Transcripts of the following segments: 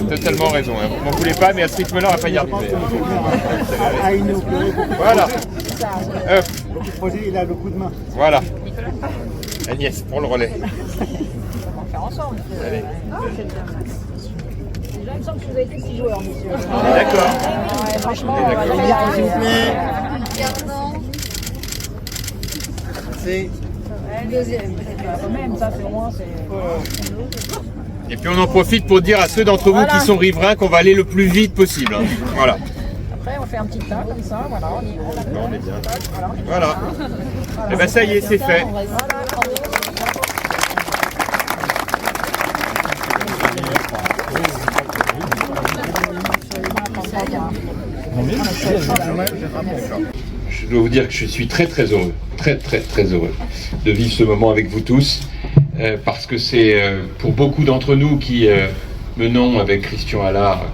totalement raison. Hein. Vous m'en voulez pas, mais à ce rythme-là, on va pas y arriver. Voilà. Hop. Le projet, il a le coup de main. Voilà. Agnès, pour le relais. On va faire ensemble. Allez. Déjà, il me semble que vous avez été 6 joueurs, monsieur. D'accord. Ouais, franchement, D'accord. on va y arriver. S'il vous plaît. C'est Deuxième. Quand même, ça, c'est au moins, c'est... Et puis on en profite pour dire à ceux d'entre vous qui sont riverains qu'on va aller le plus vite possible. Hein. Voilà. Après, on fait un petit tas comme ça, voilà, on y va. On est bien. Voilà. Voilà. Et ben ça y est, c'est fait. Je dois vous dire que je suis très heureux, très heureux de vivre ce moment avec vous tous, parce que c'est pour beaucoup d'entre nous qui menons avec Christian Allard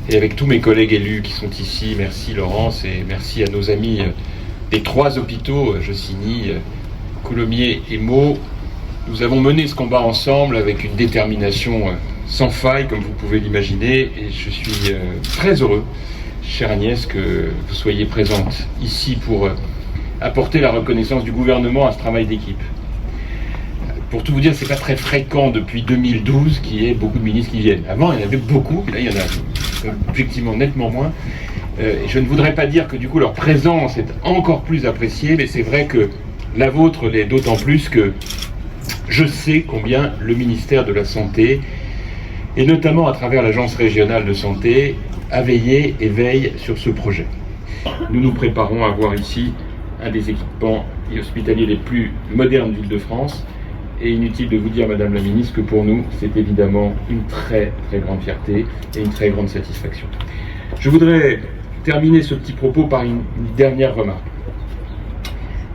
et avec tous mes collègues élus qui sont ici, merci Laurence et merci à nos amis des 3 hôpitaux, Jossigny, Coulommiers et Meaux. Nous avons mené ce combat ensemble avec une détermination sans faille, comme vous pouvez l'imaginer, et je suis très heureux, chère Agnès, que vous soyez présente ici pour apporter la reconnaissance du gouvernement à ce travail d'équipe. Pour tout vous dire, c'est pas très fréquent depuis 2012 qu'il y ait beaucoup de ministres qui viennent. Avant, il y en avait beaucoup, mais là, il y en a objectivement nettement moins. Je ne voudrais pas dire que du coup leur présence est encore plus appréciée, mais c'est vrai que la vôtre l'est d'autant plus que je sais combien le ministère de la Santé, et notamment à travers l'Agence régionale de santé, a veillé et veille sur ce projet. Nous nous préparons à avoir ici un des équipements hospitaliers les plus modernes d'Île-de-France. Et inutile de vous dire, Madame la Ministre, que pour nous, c'est évidemment une très grande fierté et une très grande satisfaction. Je voudrais terminer ce petit propos par une dernière remarque.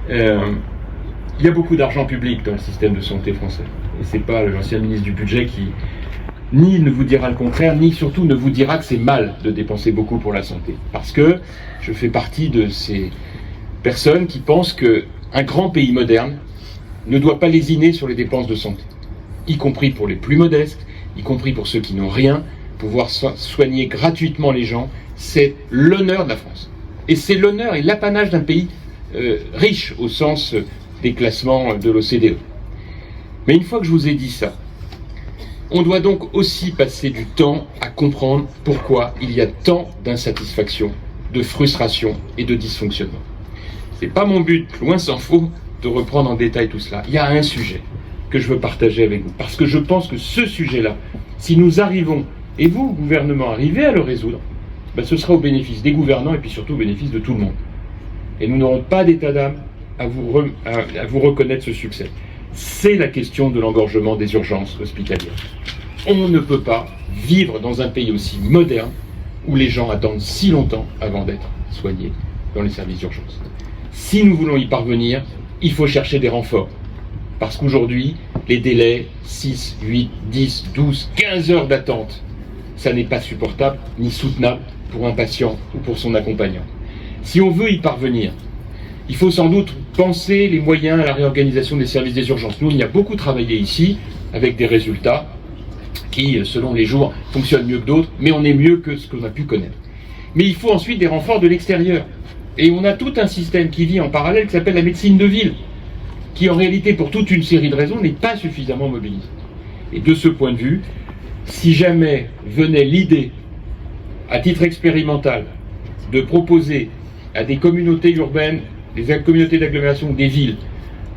Il y a beaucoup d'argent public dans le système de santé français. Et c'est pas l'ancien ministre du Budget qui ni ne vous dira le contraire, ni surtout ne vous dira que c'est mal de dépenser beaucoup pour la santé. Parce que je fais partie de ces personnes qui pensent qu'un grand pays moderne ne doit pas lésiner sur les dépenses de santé, y compris pour les plus modestes, y compris pour ceux qui n'ont rien. Pouvoir soigner gratuitement les gens, c'est l'honneur de la France. Et c'est l'honneur et l'apanage d'un pays riche au sens des classements de l'OCDE. Mais une fois que je vous ai dit ça, on doit donc aussi passer du temps à comprendre pourquoi il y a tant d'insatisfaction, de frustration et de dysfonctionnement. C'est pas mon but, loin s'en faut, de reprendre en détail tout cela. Il y a un sujet que je veux partager avec vous, parce que je pense que ce sujet-là, si nous arrivons, et vous, gouvernement, arrivez à le résoudre, ce sera au bénéfice des gouvernants et puis surtout au bénéfice de tout le monde. Et nous n'aurons pas d'état d'âme à vous reconnaître ce succès. C'est la question de l'engorgement des urgences hospitalières. On ne peut pas vivre dans un pays aussi moderne où les gens attendent si longtemps avant d'être soignés dans les services d'urgence. Si nous voulons y parvenir, il faut chercher des renforts. Parce qu'aujourd'hui, les délais, 6, 8, 10, 12, 15 heures d'attente, ça n'est pas supportable ni soutenable pour un patient ou pour son accompagnant. Si on veut y parvenir, il faut sans doute penser les moyens à la réorganisation des services des urgences. Nous, on y a beaucoup travaillé ici, avec des résultats qui, selon les jours, fonctionnent mieux que d'autres, mais on est mieux que ce qu'on a pu connaître. Mais il faut ensuite des renforts de l'extérieur. Et on a tout un système qui vit en parallèle qui s'appelle la médecine de ville, qui en réalité, pour toute une série de raisons, n'est pas suffisamment mobilisée. Et de ce point de vue, si jamais venait l'idée, à titre expérimental, de proposer à des communautés urbaines, des communautés d'agglomération ou des villes,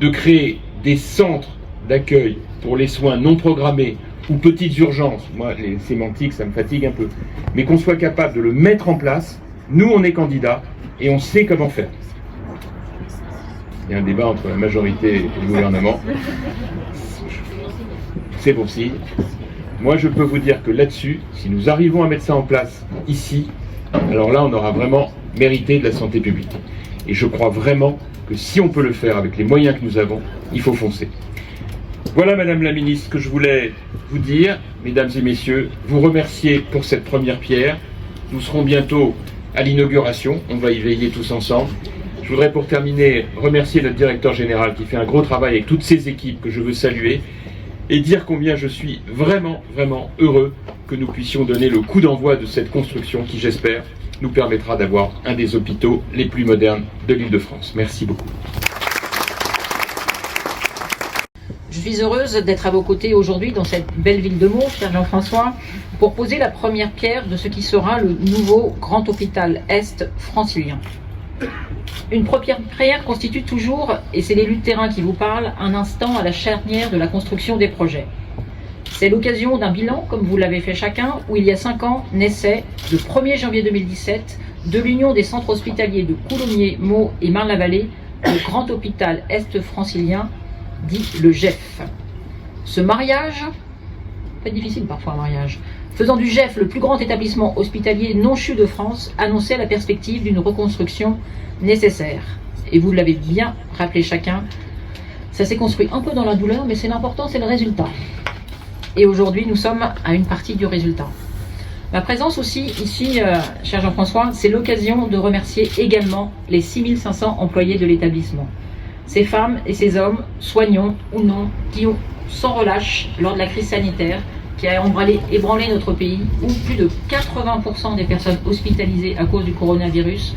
de créer des centres d'accueil pour les soins non programmés ou petites urgences, moi les sémantiques ça me fatigue un peu, mais qu'on soit capable de le mettre en place, nous on est candidats et on sait comment faire. Il y a un débat entre la majorité et le gouvernement. C'est bon signe. Moi je peux vous dire que là-dessus, si nous arrivons à mettre ça en place ici, alors là on aura vraiment mérité de la santé publique. Et je crois vraiment que si on peut le faire avec les moyens que nous avons, il faut foncer. Voilà, Madame la Ministre, ce que je voulais vous dire, Mesdames et Messieurs, vous remercier pour cette première pierre. Nous serons bientôt à l'inauguration, on va y veiller tous ensemble. Je voudrais pour terminer remercier notre directeur général qui fait un gros travail avec toutes ses équipes que je veux saluer et dire combien je suis vraiment heureux que nous puissions donner le coup d'envoi de cette construction qui, j'espère, nous permettra d'avoir un des hôpitaux les plus modernes de l'Île-de-France. Merci beaucoup. Je suis heureuse d'être à vos côtés aujourd'hui dans cette belle ville de Meaux, cher Jean-François, pour poser la première pierre de ce qui sera le nouveau grand hôpital Est francilien. Une première prière constitue toujours, et c'est l'élu de terrain qui vous parle, un instant à la charnière de la construction des projets. C'est l'occasion d'un bilan, comme vous l'avez fait chacun, où il y a 5 ans naissait, le 1er janvier 2017, de l'union des centres hospitaliers de Coulommiers, Meaux et Marne-la-Vallée, le grand hôpital Est francilien, dit le GEF. Ce mariage, pas difficile parfois un mariage, faisant du GEF le plus grand établissement hospitalier non chu de France, annonçait la perspective d'une reconstruction nécessaire. Et vous l'avez bien rappelé chacun, ça s'est construit un peu dans la douleur, mais c'est l'important, c'est le résultat. Et aujourd'hui, nous sommes à une partie du résultat. Ma présence aussi ici, cher Jean-François, c'est l'occasion de remercier également les 6500 employés de l'établissement. Ces femmes et ces hommes, soignants ou non, qui ont, sans relâche, lors de la crise sanitaire, qui a ébranlé notre pays, où plus de 80% des personnes hospitalisées à cause du coronavirus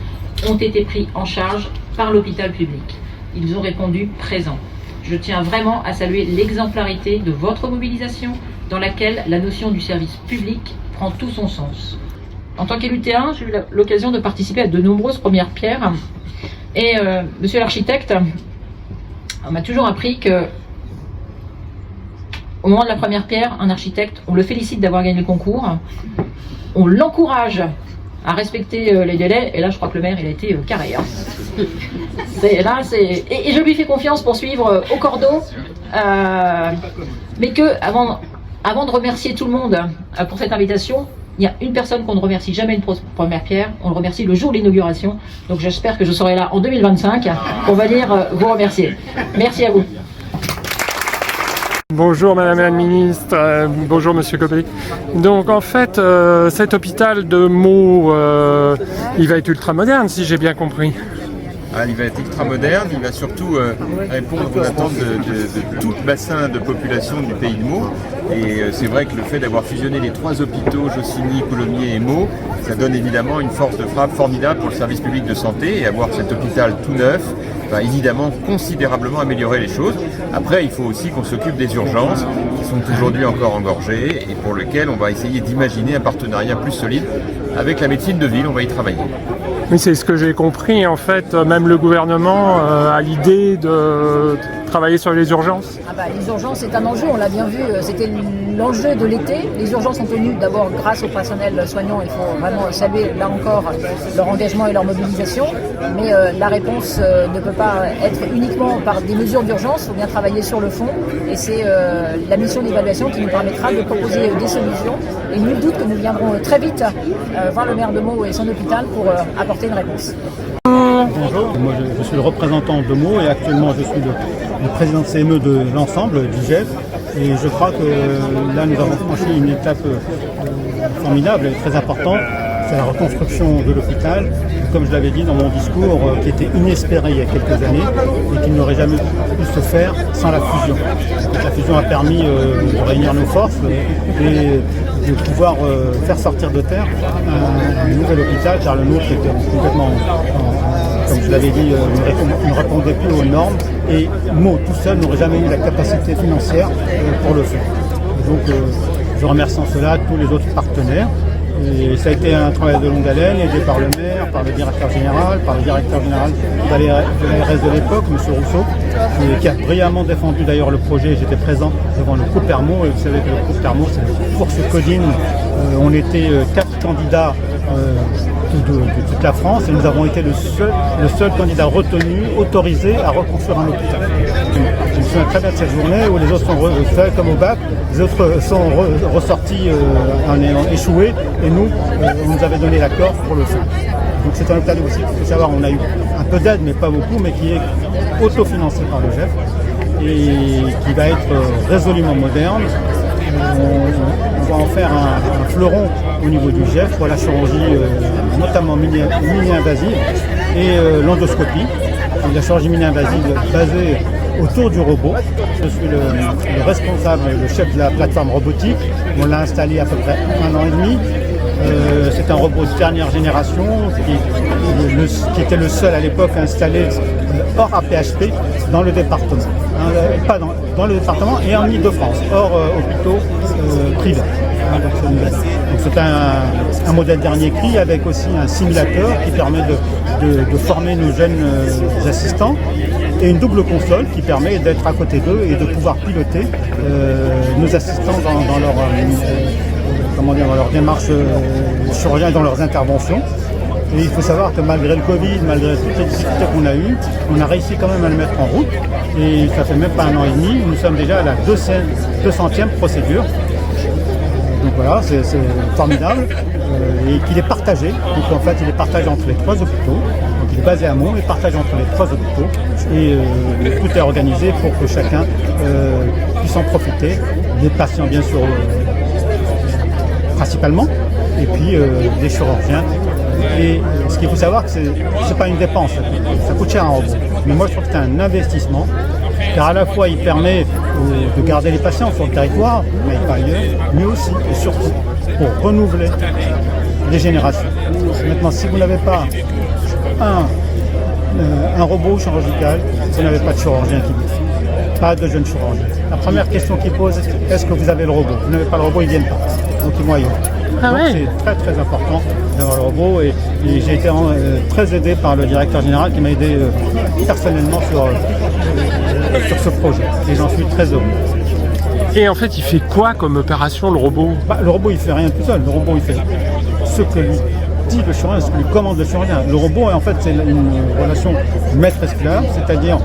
ont été pris en charge par l'hôpital public. Ils ont répondu présent. Je tiens vraiment à saluer l'exemplarité de votre mobilisation, dans laquelle la notion du service public prend tout son sens. En tant qu'élu terrain, j'ai eu l'occasion de participer à de nombreuses premières pierres. Et monsieur l'architecte, on m'a toujours appris que au moment de la première pierre, un architecte, on le félicite d'avoir gagné le concours, on l'encourage à respecter les délais, et là je crois que le maire il a été carré. Hein. Et je lui fais confiance pour suivre au cordeau, mais que avant de remercier tout le monde pour cette invitation, il y a une personne qu'on ne remercie jamais une première pierre, on le remercie le jour de l'inauguration. Donc j'espère que je serai là en 2025 pour venir vous remercier. Merci à vous. Bonjour Madame la Ministre, bonjour Monsieur Copé. Donc en fait, cet hôpital de Meaux, il va être ultra moderne si j'ai bien compris. Il va être ultra moderne, il va surtout répondre aux attentes de tout le bassin de population du pays de Meaux. Et c'est vrai que le fait d'avoir fusionné les 3 hôpitaux, Jossigny, Coulommiers et Meaux, ça donne évidemment une force de frappe formidable pour le service public de santé, et avoir cet hôpital tout neuf va évidemment considérablement améliorer les choses. Après, il faut aussi qu'on s'occupe des urgences qui sont aujourd'hui encore engorgées et pour lesquelles on va essayer d'imaginer un partenariat plus solide avec la médecine de ville, on va y travailler. Oui, c'est ce que j'ai compris. En fait, même le gouvernement a l'idée de travailler sur les urgences. Les urgences, c'est un enjeu, on l'a bien vu, c'était l'enjeu de l'été. Les urgences sont tenues d'abord grâce au personnel soignant, il faut vraiment saluer là encore leur engagement et leur mobilisation. Mais la réponse ne peut pas être uniquement par des mesures d'urgence, il faut bien travailler sur le fond. Et c'est la mission d'évaluation qui nous permettra de proposer des solutions. Et nul doute que nous viendrons très vite voir le maire de Meaux et son hôpital pour apporter une réponse. Bonjour, moi je suis le représentant de Meaux et actuellement je suis le président de CME de l'ensemble du GEF. Et je crois que là nous avons franchi une étape formidable et très importante. C'est la reconstruction de l'hôpital, comme je l'avais dit dans mon discours, qui était inespéré il y a quelques années et qui n'aurait jamais pu se faire sans la fusion. La fusion a permis de réunir nos forces et de pouvoir faire sortir de terre un nouvel hôpital, car le nôtre était complètement, comme je l'avais dit, ne répondait plus aux normes, et Meaux tout seul n'aurait jamais eu la capacité financière pour le faire. Donc je remercie en cela tous les autres partenaires. Et ça a été un travail de longue haleine, aidé par le maire, par le directeur général de l'ARS de l'époque, M. Rousseau, qui a brillamment défendu d'ailleurs le projet. J'étais présent devant le groupe Hermaux, et vous savez que le groupe Hermaux, c'est une course codine. On était 4 candidats de toute la France, et nous avons été le seul candidat retenu, autorisé à reconstruire un hôpital. Je me souviens très bien de cette journée où les autres sont faits comme au bac, les autres sont ressortis en ayant échoué, et nous, on nous avait donné l'accord pour le faire. Donc c'est un hôpital aussi, il faut savoir, on a eu un peu d'aide, mais pas beaucoup, mais qui est autofinancé par le GEF et qui va être résolument moderne. On va en faire un fleuron au niveau du GEF pour la chirurgie notamment mini-invasive et l'endoscopie. La chirurgie mini-invasive basée autour du robot. Je suis le responsable et le chef de la plateforme robotique. On l'a installé à peu près 1 an et demi. C'est un robot de dernière génération qui était le seul à l'époque installé hors APHP dans le département. Pas dans le département et en Ile-de-France, hors hôpitaux privés. Donc c'est un modèle dernier cri avec aussi un simulateur qui permet de former nos jeunes assistants et une double console qui permet d'être à côté d'eux et de pouvoir piloter nos assistants dans leur démarche chirurgienne et dans leurs interventions. Et il faut savoir que malgré le Covid, malgré toutes les difficultés qu'on a eues, on a réussi quand même à le mettre en route. Et ça fait même pas 1 an et demi, nous sommes déjà à la 200e procédure. Donc voilà, c'est formidable et qu'il est partagé. Donc en fait, il est partagé entre les 3 hôpitaux. Donc il est basé à Meaux, mais partagé entre les 3 hôpitaux. Et tout est organisé pour que chacun puisse en profiter. Les patients, bien sûr, principalement, et puis les chirurgiens. Et ce qu'il faut savoir, que c'est pas une dépense, ça coûte cher un robot. Mais moi, je trouve que c'est un investissement, car à la fois, il permet de garder les patients sur le territoire, mais pas ailleurs, mais aussi et surtout pour renouveler les générations. Maintenant, si vous n'avez pas un robot chirurgical, vous n'avez pas de chirurgien qui bouffe, pas de jeunes chirurgiens. La première question qu'ils posent, est-ce que vous avez le robot? Vous n'avez pas le robot, ils ne viennent pas. Donc ils vont ailleurs. Ah ouais. C'est très très important d'avoir le robot et j'ai été très aidé par le directeur général qui m'a aidé personnellement sur ce projet et j'en suis très heureux. Et en fait, il fait quoi comme opération, le robot? Le robot, il fait rien tout seul. Le robot, il fait ce que lui dit le chirurgien, ce que lui commande le chirurgien. Le robot, en fait, c'est une relation maître-esclave, c'est-à-dire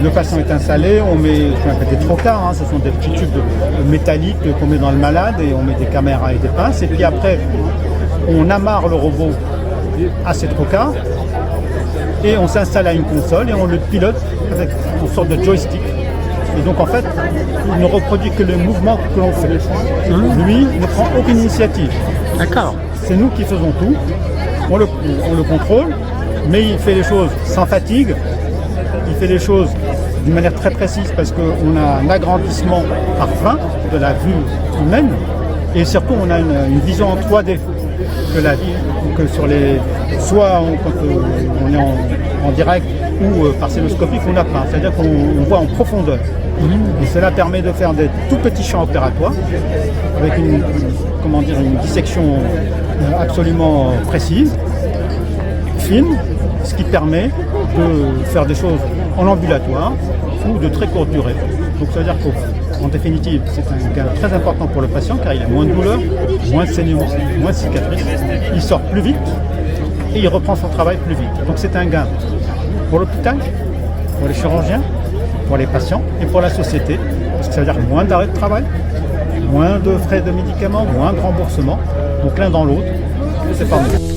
le patient est installé, on met ce qu'on appelle des trocars, ce sont des petits tubes métalliques qu'on met dans le malade et on met des caméras et des pinces. Et puis après, on amarre le robot à ces trocars et on s'installe à une console et on le pilote avec une sorte de joystick. Et donc en fait, il ne reproduit que le mouvement que l'on fait. Lui ne prend aucune initiative. D'accord. C'est nous qui faisons tout, on le contrôle, mais il fait les choses sans fatigue, il fait les choses d'une manière très précise parce qu'on a un agrandissement par 20 de la vue humaine et surtout on a une vision en 3D que sur les soit quand on est en direct ou parcelloscopique on n'a pas, c'est-à-dire qu'on voit en profondeur. Et cela permet de faire des tout petits champs opératoires avec une dissection absolument précise, fine, ce qui permet de faire des choses en ambulatoire ou de très courte durée. Donc ça veut dire qu'en définitive, c'est un gain très important pour le patient car il a moins de douleur, moins de saignement, moins de cicatrices, il sort plus vite et il reprend son travail plus vite. Donc c'est un gain pour l'hôpital, pour les chirurgiens, pour les patients et pour la société, parce que ça veut dire moins d'arrêt de travail, moins de frais de médicaments, moins de remboursement, donc l'un dans l'autre, c'est pas mal.